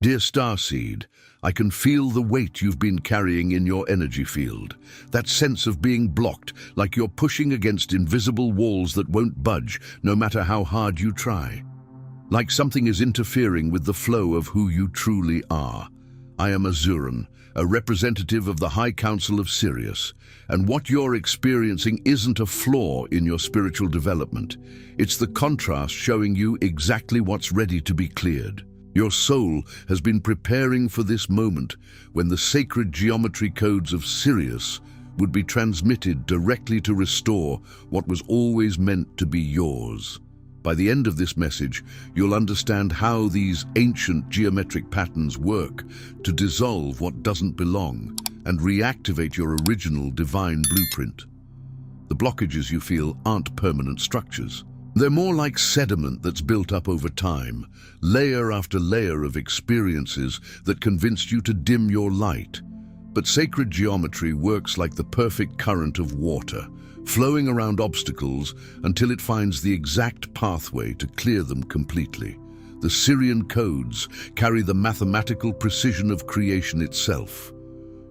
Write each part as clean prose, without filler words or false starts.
Dear starseed, I can feel the weight you've been carrying in your energy field. That sense of being blocked, like you're pushing against invisible walls that won't budge, no matter how hard you try. Like something is interfering with the flow of who you truly are. I am a Sirian, a representative of the High Council of Sirius, and what you're experiencing isn't a flaw in your spiritual development. It's the contrast showing you exactly what's ready to be cleared. Your soul has been preparing for this moment when the sacred geometry codes of Sirius would be transmitted directly to restore what was always meant to be yours. By the end of this message, you'll understand how these ancient geometric patterns work to dissolve what doesn't belong and reactivate your original divine blueprint. The blockages you feel aren't permanent structures. They're more like sediment that's built up over time, layer after layer of experiences that convinced you to dim your light. But sacred geometry works like the perfect current of water, flowing around obstacles until it finds the exact pathway to clear them completely. The Sirian codes carry the mathematical precision of creation itself.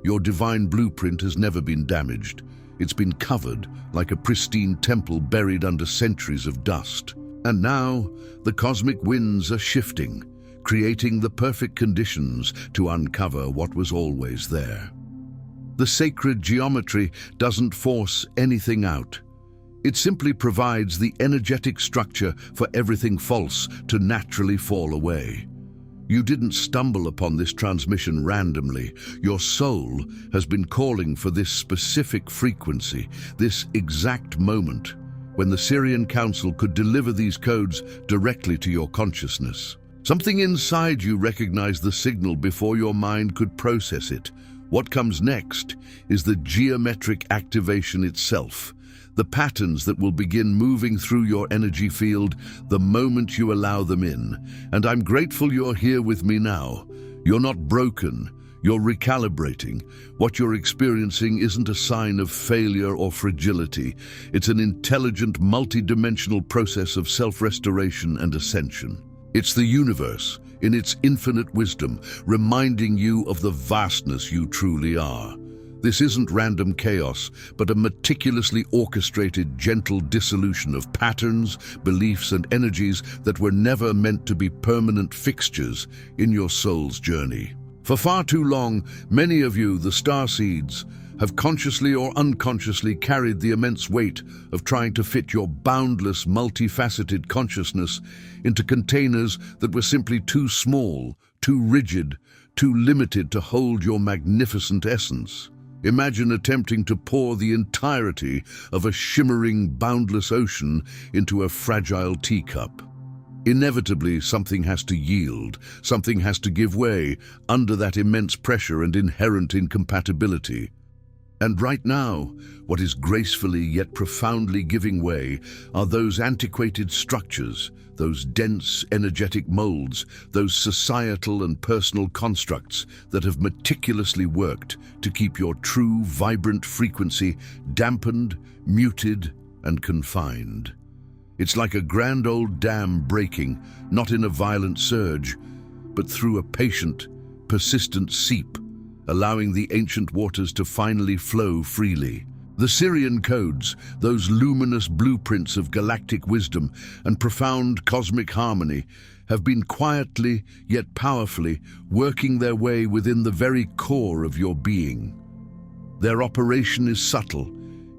Your divine blueprint has never been damaged. It's been covered like a pristine temple buried under centuries of dust. And now, the cosmic winds are shifting, creating the perfect conditions to uncover what was always there. The sacred geometry doesn't force anything out. It simply provides the energetic structure for everything false to naturally fall away. You didn't stumble upon this transmission randomly. Your soul has been calling for this specific frequency, this exact moment, when the Sirian Council could deliver these codes directly to your consciousness. Something inside you recognized the signal before your mind could process it. What comes next is the geometric activation itself, the patterns that will begin moving through your energy field the moment you allow them in. And I'm grateful you're here with me now. You're not broken, you're recalibrating. What you're experiencing isn't a sign of failure or fragility. It's an intelligent, multidimensional process of self-restoration and ascension. It's the universe, in its infinite wisdom, reminding you of the vastness you truly are. This isn't random chaos, but a meticulously orchestrated, gentle dissolution of patterns, beliefs, and energies that were never meant to be permanent fixtures in your soul's journey. For far too long, many of you, the starseeds, have consciously or unconsciously carried the immense weight of trying to fit your boundless, multifaceted consciousness into containers that were simply too small, too rigid, too limited to hold your magnificent essence. Imagine attempting to pour the entirety of a shimmering, boundless ocean into a fragile teacup. Inevitably, something has to yield, something has to give way under that immense pressure and inherent incompatibility. And right now, what is gracefully yet profoundly giving way are those antiquated structures, those dense, energetic molds, those societal and personal constructs that have meticulously worked to keep your true, vibrant frequency dampened, muted, and confined. It's like a grand old dam breaking, not in a violent surge, but through a patient, persistent seep, allowing the ancient waters to finally flow freely. The Sirian codes, those luminous blueprints of galactic wisdom and profound cosmic harmony, have been quietly yet powerfully working their way within the very core of your being. Their operation is subtle,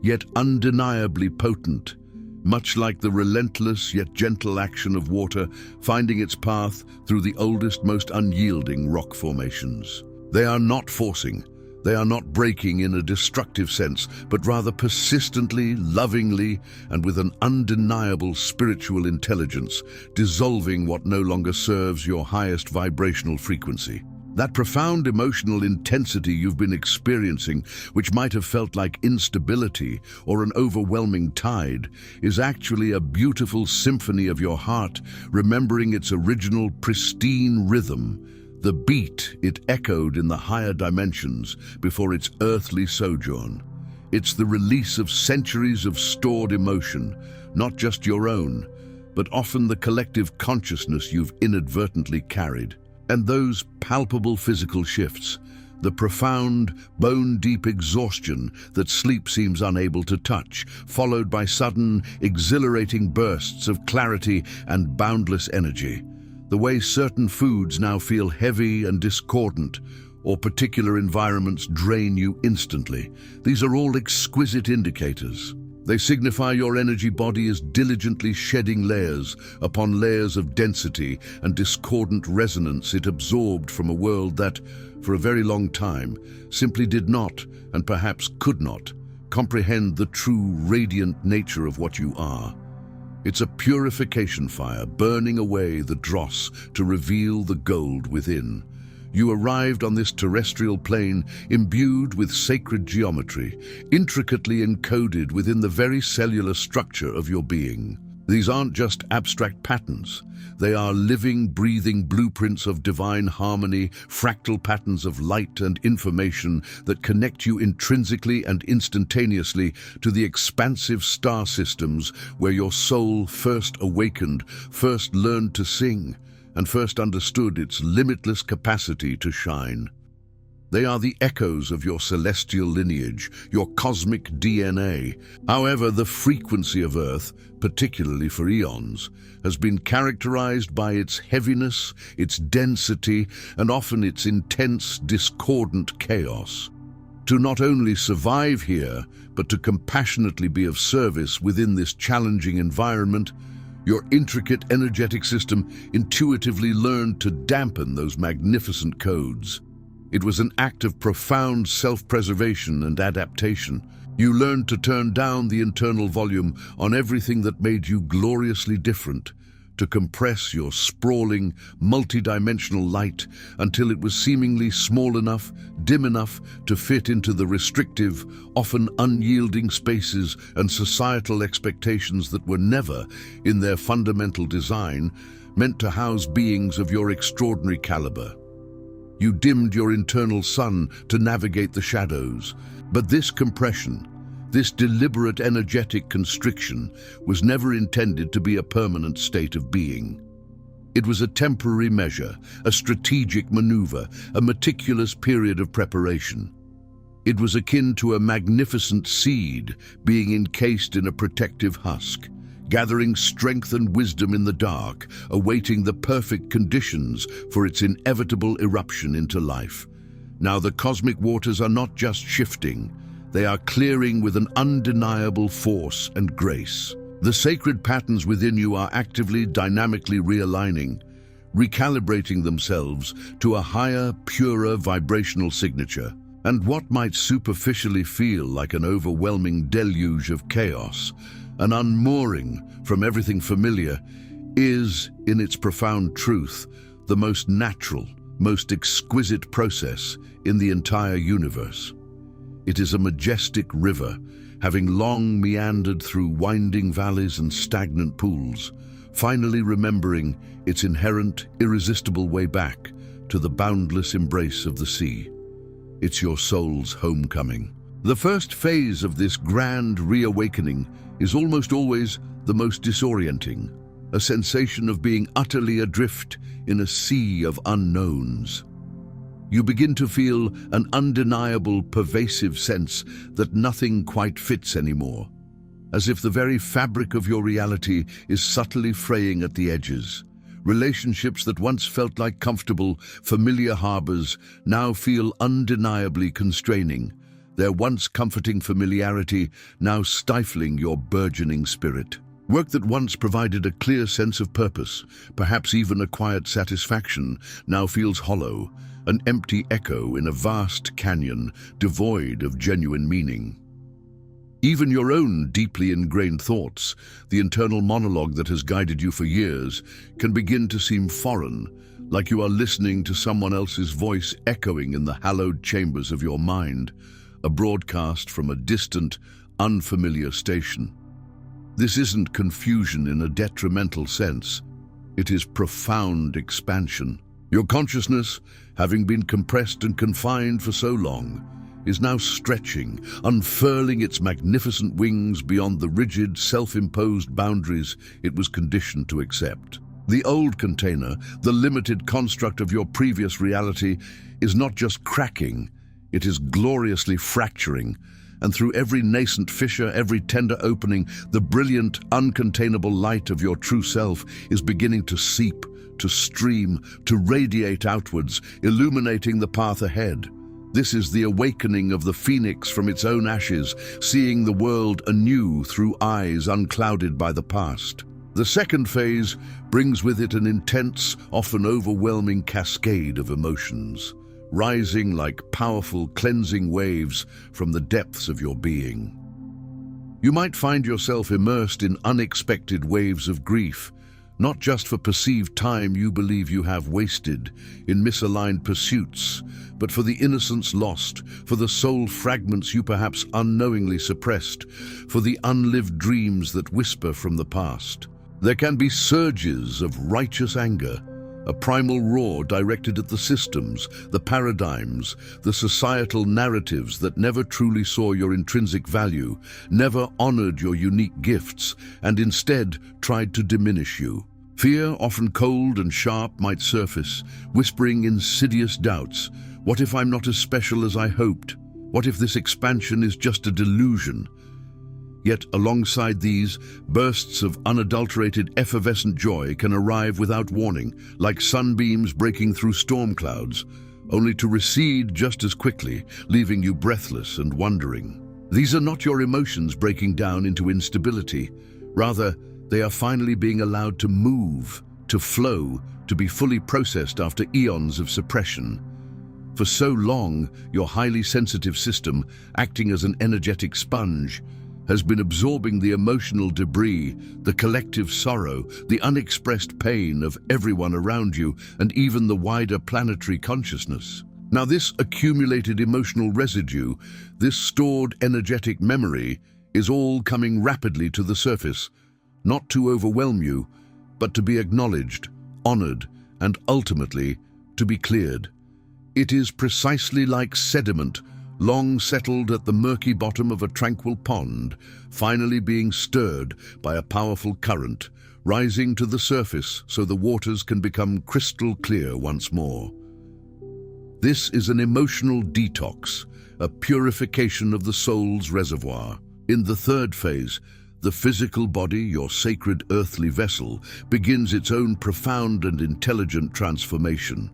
yet undeniably potent, much like the relentless yet gentle action of water finding its path through the oldest, most unyielding rock formations. They are not forcing, they are not breaking in a destructive sense, but rather persistently, lovingly, and with an undeniable spiritual intelligence, dissolving what no longer serves your highest vibrational frequency. That profound emotional intensity you've been experiencing, which might have felt like instability or an overwhelming tide, is actually a beautiful symphony of your heart, remembering its original pristine rhythm, the beat it echoed in the higher dimensions before its earthly sojourn. It's the release of centuries of stored emotion, not just your own, but often the collective consciousness you've inadvertently carried. And those palpable physical shifts, the profound, bone-deep exhaustion that sleep seems unable to touch, followed by sudden, exhilarating bursts of clarity and boundless energy. The way certain foods now feel heavy and discordant, or particular environments drain you instantly. These are all exquisite indicators. They signify your energy body is diligently shedding layers upon layers of density and discordant resonance it absorbed from a world that, for a very long time, simply did not, and perhaps could not, comprehend the true radiant nature of what you are. It's a purification fire burning away the dross to reveal the gold within. You arrived on this terrestrial plane imbued with sacred geometry, intricately encoded within the very cellular structure of your being. These aren't just abstract patterns. They are living, breathing blueprints of divine harmony, fractal patterns of light and information that connect you intrinsically and instantaneously to the expansive star systems where your soul first awakened, first learned to sing, and first understood its limitless capacity to shine. They are the echoes of your celestial lineage, your cosmic DNA. However, the frequency of Earth, particularly for eons, has been characterized by its heaviness, its density, and often its intense, discordant chaos. To not only survive here, but to compassionately be of service within this challenging environment, your intricate energetic system intuitively learned to dampen those magnificent codes. It was an act of profound self-preservation and adaptation. You learned to turn down the internal volume on everything that made you gloriously different, to compress your sprawling, multidimensional light until it was seemingly small enough, dim enough to fit into the restrictive, often unyielding spaces and societal expectations that were never, in their fundamental design, meant to house beings of your extraordinary caliber. You dimmed your internal sun to navigate the shadows, but this compression, this deliberate energetic constriction, was never intended to be a permanent state of being. It was a temporary measure, a strategic maneuver, a meticulous period of preparation. It was akin to a magnificent seed being encased in a protective husk, gathering strength and wisdom in the dark, awaiting the perfect conditions for its inevitable eruption into life. Now the cosmic waters are not just shifting, they are clearing with an undeniable force and grace. The sacred patterns within you are actively, dynamically realigning, recalibrating themselves to a higher, purer vibrational signature. And what might superficially feel like an overwhelming deluge of chaos, an unmooring from everything familiar, is, in its profound truth, the most natural, most exquisite process in the entire universe. It is a majestic river, having long meandered through winding valleys and stagnant pools, finally remembering its inherent, irresistible way back to the boundless embrace of the sea. It's your soul's homecoming. The first phase of this grand reawakening is almost always the most disorienting, a sensation of being utterly adrift in a sea of unknowns. You begin to feel an undeniable, pervasive sense that nothing quite fits anymore, as if the very fabric of your reality is subtly fraying at the edges. Relationships that once felt like comfortable, familiar harbors now feel undeniably constraining, their once comforting familiarity now stifling your burgeoning spirit. Work that once provided a clear sense of purpose, perhaps even a quiet satisfaction, now feels hollow, an empty echo in a vast canyon devoid of genuine meaning. Even your own deeply ingrained thoughts, the internal monologue that has guided you for years, can begin to seem foreign, like you are listening to someone else's voice echoing in the hallowed chambers of your mind, a broadcast from a distant, unfamiliar station. This isn't confusion in a detrimental sense. It is profound expansion. Your consciousness, having been compressed and confined for so long, is now stretching, unfurling its magnificent wings beyond the rigid, self-imposed boundaries it was conditioned to accept. The old container, the limited construct of your previous reality, is not just cracking, it is gloriously fracturing, and through every nascent fissure, every tender opening, the brilliant, uncontainable light of your true self is beginning to seep, to stream, to radiate outwards, illuminating the path ahead. This is the awakening of the phoenix from its own ashes, seeing the world anew through eyes unclouded by the past. The second phase brings with it an intense, often overwhelming cascade of emotions, rising like powerful, cleansing waves from the depths of your being. You might find yourself immersed in unexpected waves of grief, not just for perceived time you believe you have wasted in misaligned pursuits, but for the innocence lost, for the soul fragments you perhaps unknowingly suppressed, for the unlived dreams that whisper from the past. There can be surges of righteous anger, a primal roar directed at the systems, the paradigms, the societal narratives that never truly saw your intrinsic value, never honored your unique gifts, and instead tried to diminish you. Fear, often cold and sharp, might surface, whispering insidious doubts. What if I'm not as special as I hoped? What if this expansion is just a delusion? Yet alongside these, bursts of unadulterated effervescent joy can arrive without warning, like sunbeams breaking through storm clouds, only to recede just as quickly, leaving you breathless and wondering. These are not your emotions breaking down into instability. Rather, they are finally being allowed to move, to flow, to be fully processed after eons of suppression. For so long, your highly sensitive system, acting as an energetic sponge, has been absorbing the emotional debris, the collective sorrow, the unexpressed pain of everyone around you, and even the wider planetary consciousness. Now, this accumulated emotional residue, this stored energetic memory, is all coming rapidly to the surface, not to overwhelm you, but to be acknowledged, honored, and ultimately to be cleared. It is precisely like sediment, long settled at the murky bottom of a tranquil pond, finally being stirred by a powerful current, rising to the surface so the waters can become crystal clear once more. This is an emotional detox, a purification of the soul's reservoir. In the third phase, the physical body, your sacred earthly vessel, begins its own profound and intelligent transformation.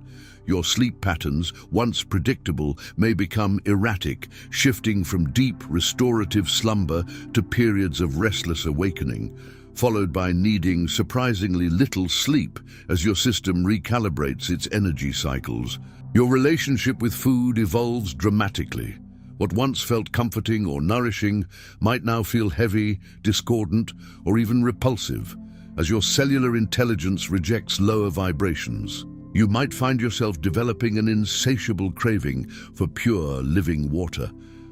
Your sleep patterns, once predictable, may become erratic, shifting from deep, restorative slumber to periods of restless awakening, followed by needing surprisingly little sleep as your system recalibrates its energy cycles. Your relationship with food evolves dramatically. What once felt comforting or nourishing might now feel heavy, discordant, or even repulsive, as your cellular intelligence rejects lower vibrations. You might find yourself developing an insatiable craving for pure, living water,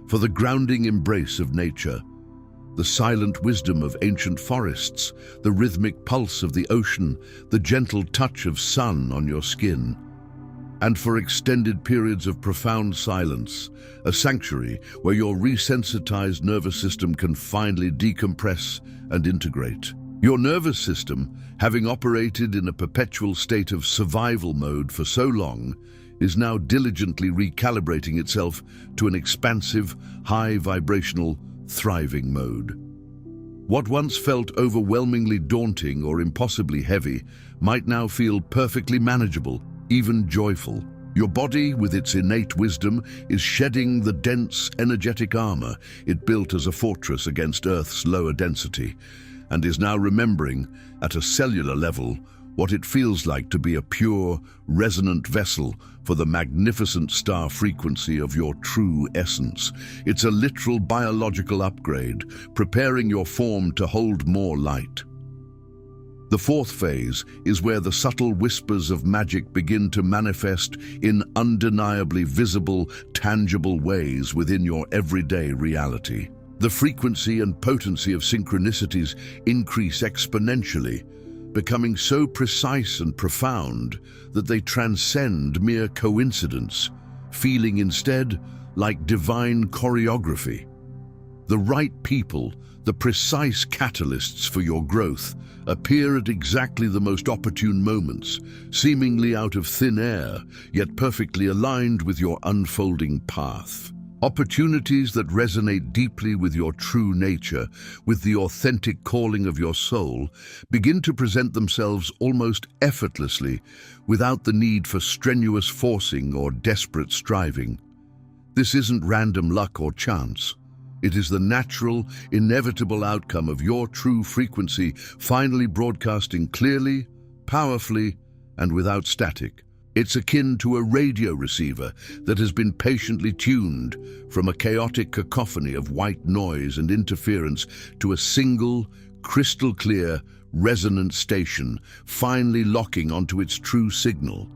for the grounding embrace of nature, the silent wisdom of ancient forests, the rhythmic pulse of the ocean, the gentle touch of sun on your skin, and for extended periods of profound silence, a sanctuary where your resensitized nervous system can finally decompress and integrate. Your nervous system, having operated in a perpetual state of survival mode for so long, is now diligently recalibrating itself to an expansive, high-vibrational, thriving mode. What once felt overwhelmingly daunting or impossibly heavy might now feel perfectly manageable, even joyful. Your body, with its innate wisdom, is shedding the dense, energetic armor it built as a fortress against Earth's lower density, and is now remembering, at a cellular level, what it feels like to be a pure, resonant vessel for the magnificent star frequency of your true essence. It's a literal biological upgrade, preparing your form to hold more light. The fourth phase is where the subtle whispers of magic begin to manifest in undeniably visible, tangible ways within your everyday reality. The frequency and potency of synchronicities increase exponentially, becoming so precise and profound that they transcend mere coincidence, feeling instead like divine choreography. The right people, the precise catalysts for your growth, appear at exactly the most opportune moments, seemingly out of thin air, yet perfectly aligned with your unfolding path. Opportunities that resonate deeply with your true nature, with the authentic calling of your soul, begin to present themselves almost effortlessly, without the need for strenuous forcing or desperate striving. This isn't random luck or chance. It is the natural, inevitable outcome of your true frequency finally broadcasting clearly, powerfully, and without static. It's akin to a radio receiver that has been patiently tuned from a chaotic cacophony of white noise and interference to a single, crystal-clear, resonant station, finally locking onto its true signal.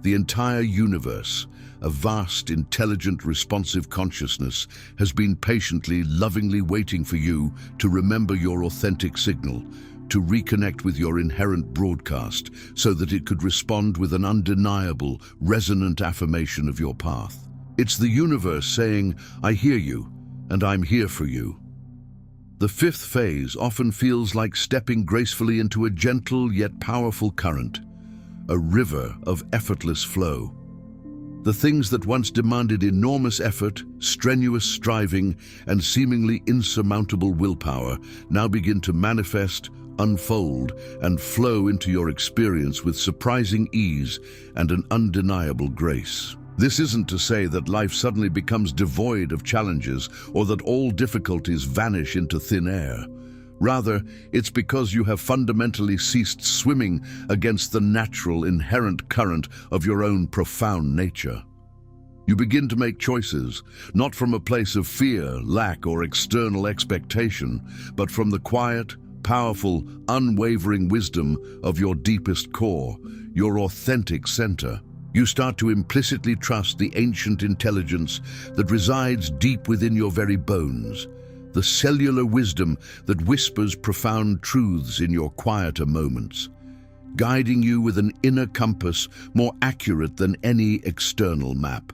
The entire universe, a vast, intelligent, responsive consciousness, has been patiently, lovingly waiting for you to remember your authentic signal, to reconnect with your inherent broadcast so that it could respond with an undeniable, resonant affirmation of your path. It's the universe saying, "I hear you, and I'm here for you." The fifth phase often feels like stepping gracefully into a gentle yet powerful current, a river of effortless flow. The things that once demanded enormous effort, strenuous striving, and seemingly insurmountable willpower now begin to manifest, unfold, and flow into your experience with surprising ease and an undeniable grace. This isn't to say that life suddenly becomes devoid of challenges or that all difficulties vanish into thin air. Rather, it's because you have fundamentally ceased swimming against the natural, inherent current of your own profound nature. You begin to make choices, not from a place of fear, lack, or external expectation, but from the quiet, powerful, unwavering wisdom of your deepest core, your authentic center. You start to implicitly trust the ancient intelligence that resides deep within your very bones, the cellular wisdom that whispers profound truths in your quieter moments, guiding you with an inner compass more accurate than any external map.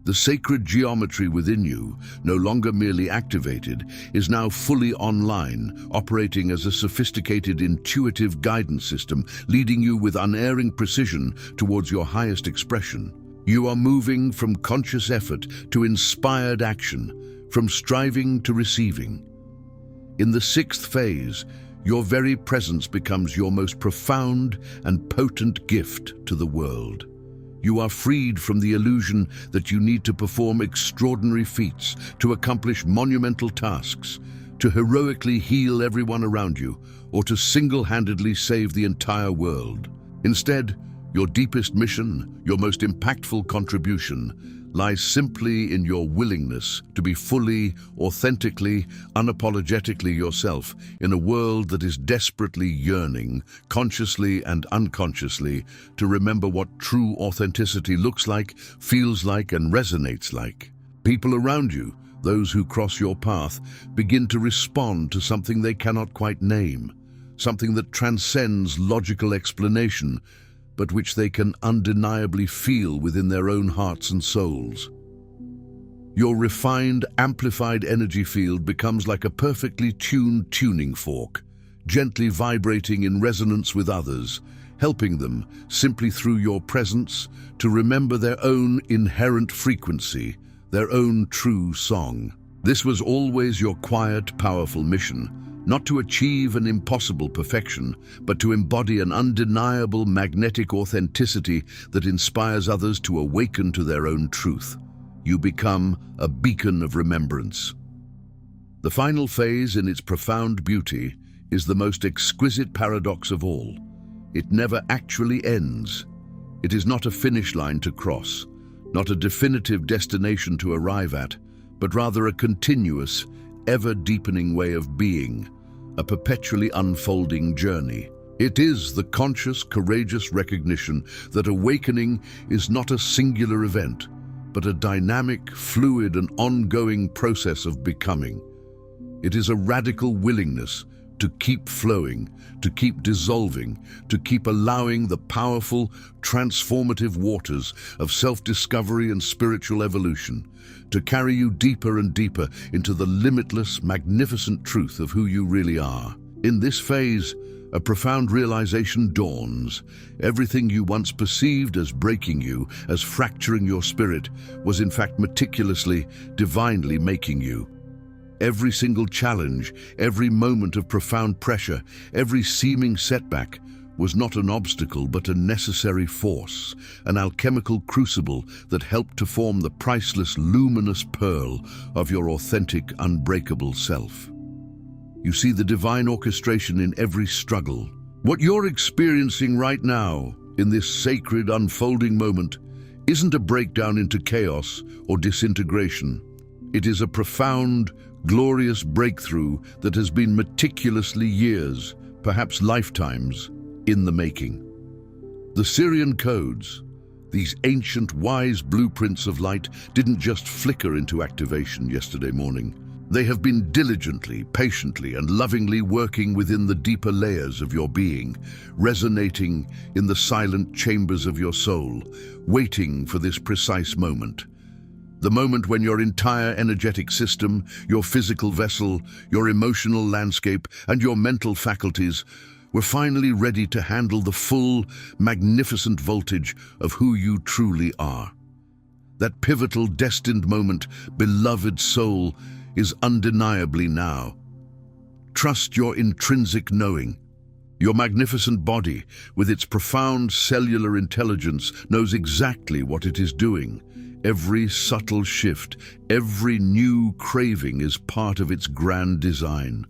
The sacred geometry within you, no longer merely activated, is now fully online, operating as a sophisticated intuitive guidance system, leading you with unerring precision towards your highest expression. You are moving from conscious effort to inspired action, from striving to receiving. In the sixth phase, your very presence becomes your most profound and potent gift to the world. You are freed from the illusion that you need to perform extraordinary feats, to accomplish monumental tasks, to heroically heal everyone around you, or to single-handedly save the entire world. Instead, your deepest mission, your most impactful contribution, lies simply in your willingness to be fully, authentically, unapologetically yourself in a world that is desperately yearning, consciously and unconsciously, to remember what true authenticity looks like, feels like, and resonates like. People around you, those who cross your path, begin to respond to something they cannot quite name, something that transcends logical explanation, but which they can undeniably feel within their own hearts and souls. Your refined, amplified energy field becomes like a perfectly tuned tuning fork, gently vibrating in resonance with others, helping them, simply through your presence, to remember their own inherent frequency, their own true song. This was always your quiet, powerful mission, not to achieve an impossible perfection, but to embody an undeniable magnetic authenticity that inspires others to awaken to their own truth. You become a beacon of remembrance. The final phase, in its profound beauty, is the most exquisite paradox of all. It never actually ends. It is not a finish line to cross, not a definitive destination to arrive at, but rather a continuous, ever-deepening way of being, a perpetually unfolding journey. It is the conscious, courageous recognition that awakening is not a singular event, but a dynamic, fluid, and ongoing process of becoming. It is a radical willingness, to keep flowing, to keep dissolving, to keep allowing the powerful, transformative waters of self-discovery and spiritual evolution to carry you deeper and deeper into the limitless, magnificent truth of who you really are. In this phase, a profound realization dawns. Everything you once perceived as breaking you, as fracturing your spirit, was in fact meticulously, divinely making you. Every single challenge, every moment of profound pressure, every seeming setback was not an obstacle but a necessary force, an alchemical crucible that helped to form the priceless, luminous pearl of your authentic, unbreakable self. You see the divine orchestration in every struggle. What you're experiencing right now, in this sacred, unfolding moment, isn't a breakdown into chaos or disintegration. It is a profound, glorious breakthrough that has been meticulously years, perhaps lifetimes, in the making. The Sirian codes, these ancient, wise blueprints of light, didn't just flicker into activation yesterday morning. They have been diligently, patiently, and lovingly working within the deeper layers of your being, resonating in the silent chambers of your soul, waiting for this precise moment. The moment when your entire energetic system, your physical vessel, your emotional landscape, and your mental faculties were finally ready to handle the full, magnificent voltage of who you truly are. That pivotal, destined moment, beloved soul, is undeniably now. Trust your intrinsic knowing. Your magnificent body, with its profound cellular intelligence, knows exactly what it is doing. Every subtle shift, every new craving is part of its grand design.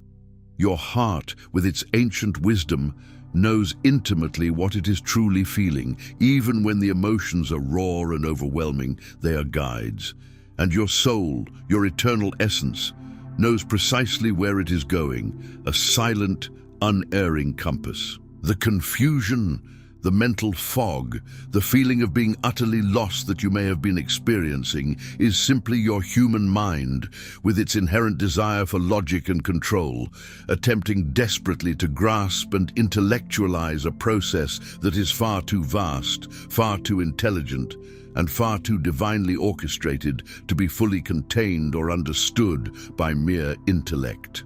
Your heart, with its ancient wisdom, knows intimately what it is truly feeling. Even when the emotions are raw and overwhelming, they are guides. And your soul, your eternal essence, knows precisely where it is going, a silent, unerring compass. The confusion, the mental fog, the feeling of being utterly lost that you may have been experiencing is simply your human mind, with its inherent desire for logic and control, attempting desperately to grasp and intellectualize a process that is far too vast, far too intelligent, and far too divinely orchestrated to be fully contained or understood by mere intellect.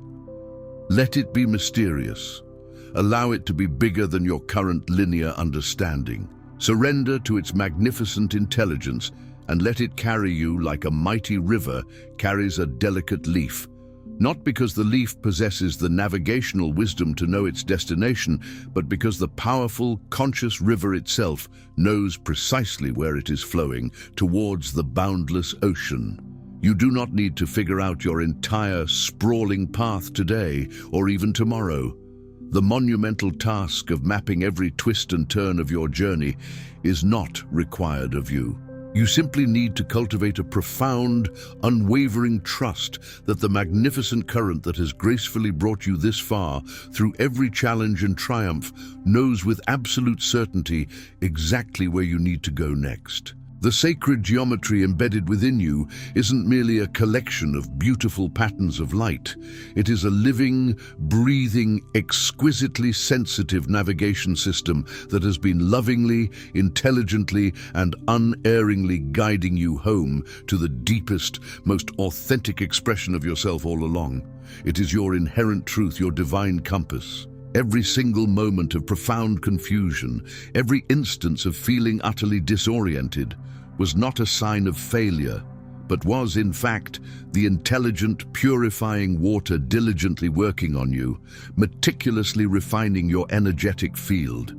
Let it be mysterious. Allow it to be bigger than your current linear understanding. Surrender to its magnificent intelligence and let it carry you like a mighty river carries a delicate leaf. Not because the leaf possesses the navigational wisdom to know its destination, but because the powerful, conscious river itself knows precisely where it is flowing, towards the boundless ocean. You do not need to figure out your entire sprawling path today or even tomorrow. The monumental task of mapping every twist and turn of your journey is not required of you. You simply need to cultivate a profound, unwavering trust that the magnificent current that has gracefully brought you this far through every challenge and triumph knows with absolute certainty exactly where you need to go next. The sacred geometry embedded within you isn't merely a collection of beautiful patterns of light. It is a living, breathing, exquisitely sensitive navigation system that has been lovingly, intelligently, and unerringly guiding you home to the deepest, most authentic expression of yourself all along. It is your inherent truth, your divine compass. Every single moment of profound confusion, every instance of feeling utterly disoriented, was not a sign of failure, but was, in fact, the intelligent, purifying water diligently working on you, meticulously refining your energetic field.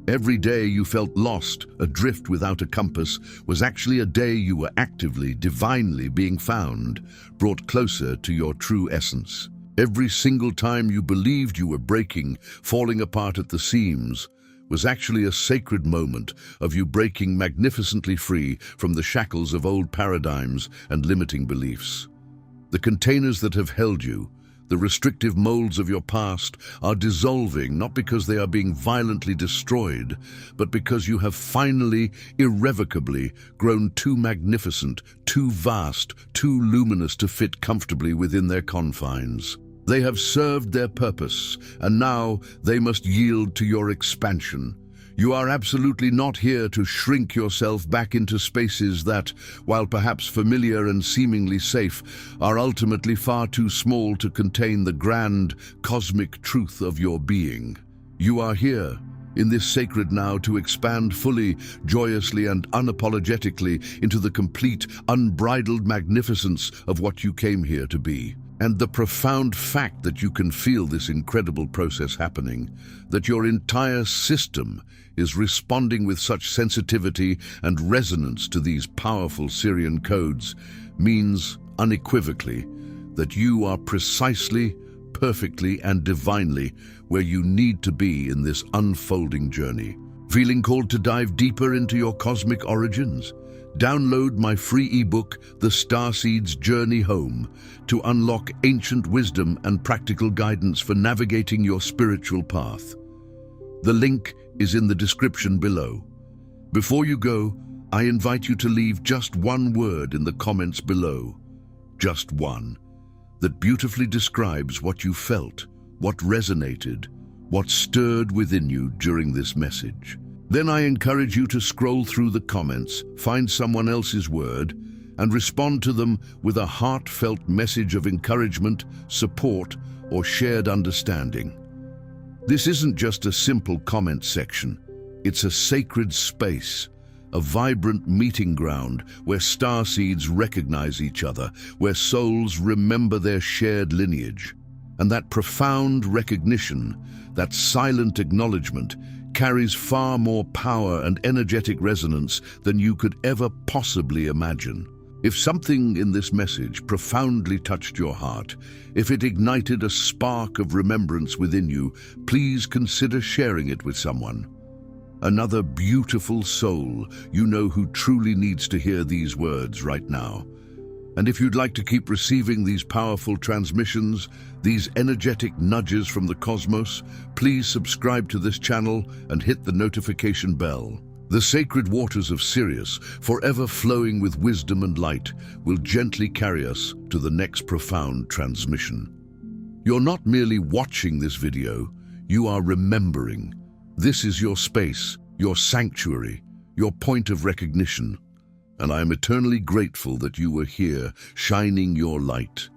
Every day you felt lost, adrift without a compass, was actually a day you were actively, divinely being found, brought closer to your true essence. Every single time you believed you were breaking, falling apart at the seams, was actually a sacred moment of you breaking magnificently free from the shackles of old paradigms and limiting beliefs. The containers that have held you, the restrictive molds of your past, are dissolving not because they are being violently destroyed, but because you have finally, irrevocably, grown too magnificent, too vast, too luminous to fit comfortably within their confines. They have served their purpose, and now they must yield to your expansion. You are absolutely not here to shrink yourself back into spaces that, while perhaps familiar and seemingly safe, are ultimately far too small to contain the grand, cosmic truth of your being. You are here, in this sacred now, to expand fully, joyously and unapologetically into the complete, unbridled magnificence of what you came here to be. And the profound fact that you can feel this incredible process happening, that your entire system is responding with such sensitivity and resonance to these powerful Sirian codes, means unequivocally that you are precisely, perfectly and divinely where you need to be in this unfolding journey. Feeling called to dive deeper into your cosmic origins? Download my free ebook, The Starseeds Journey Home, to unlock ancient wisdom and practical guidance for navigating your spiritual path. The link is in the description below. Before you go, I invite you to leave just one word in the comments below. Just one. That beautifully describes what you felt, what resonated, what stirred within you during this message. Then I encourage you to scroll through the comments, find someone else's word, and respond to them with a heartfelt message of encouragement, support, or shared understanding. This isn't just a simple comment section. It's a sacred space, a vibrant meeting ground where starseeds recognize each other, where souls remember their shared lineage. And that profound recognition, that silent acknowledgement, carries far more power and energetic resonance than you could ever possibly imagine. If something in this message profoundly touched your heart, if it ignited a spark of remembrance within you, please consider sharing it with someone. Another beautiful soul you know who truly needs to hear these words right now. And if you'd like to keep receiving these powerful transmissions, these energetic nudges from the cosmos, please subscribe to this channel and hit the notification bell. The sacred waters of Sirius, forever flowing with wisdom and light, will gently carry us to the next profound transmission. You're not merely watching this video, you are remembering. This is your space, your sanctuary, your point of recognition. And I am eternally grateful that you were here, shining your light.